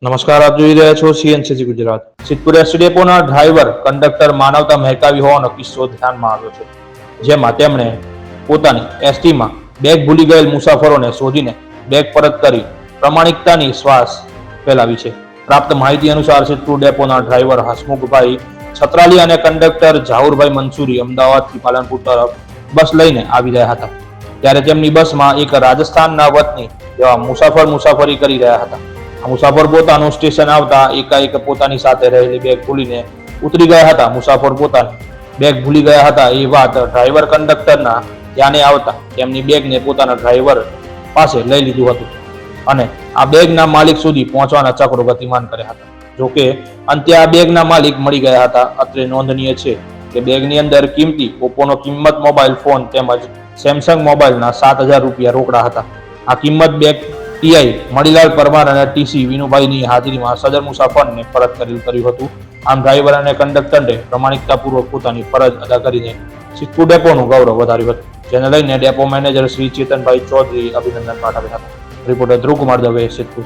નમસ્કાર, આપ જોઈ રહ્યા છો સીએનસીસી ગુજરાત. સિદ્ધપુર એસટી ડેપોના ડ્રાઈવર કંડક્ટર માનવતા મહેકાવી હોવાનો કિસ્સો ધ્યાનમાં આવ્યો છે, જેમાં તેમણે પોતાની એસટીમાં બેગ ભૂલી ગયેલ મુસાફરોને શોધીને બેગ પરત કરી પ્રમાણિકતાની શ્વાસ ફેલાવી છે. પ્રાપ્ત માહિતી અનુસાર સિદ્ધપુર ડેપોના ડ્રાઈવર હસમુખભાઈ છત્રાલી અને કંડક્ટર ઝાહુરભાઈ મંસૂરી અમદાવાદથી પાલનપુર તરફ બસ લઈને આવી રહ્યા હતા, ત્યારે તેમની બસમાં એક રાજસ્થાનના વતની જેવા મુસાફરી કરી રહ્યા હતા. આ મુસાફર પોતાનું સ્ટેશન આવતા એકાએક પોતાની સાથે રહેલી બેગ ભૂલીને ઉતરી ગયા હતા. મુસાફર પોતાની બેગ ભૂલી ગયા હતા એ વાત ડ્રાઈવર કંડક્ટરના ધ્યાને આવતા તેમની બેગને પોતાના ડ્રાઈવર પાસે લઈ લીધું હતું અને આ બેગના માલિક સુધી પહોંચવાના ચક્રો ગતિમાન કર્યા હતા. જોકે અંતે આ બેગના માલિક મળી ગયા હતા. અત્રે નોંધનીય છે કે બેગની અંદર કિંમતી ઓપ્પોનો કિંમત મોબાઈલ ફોન તેમજ સેમસંગ મોબાઈલના 7,000 રૂપિયા રોકડા હતા. આ કિંમત બેગ ટીઆઈ મણીલાલ પરમાર અને ટીસી વિનુભાઈની હાજરીમાં સદર મુસાફરને પરત કર્યું હતું. આમ ડ્રાઈવર અને કંડક્ટરે પ્રમાણિકતાપૂર્વક પોતાની ફરજ અદા કરીને સિદ્ધપુર ડેપોનું ગૌરવ વધાર્યું હતું, જેને લઈને ડેપો મેનેજર શ્રી ચેતનભાઈ ચૌધરી અભિનંદન પાઠવ્યા હતા. રિપોર્ટર ધ્રુવકુમાર દવે, સિદ્ધપુર.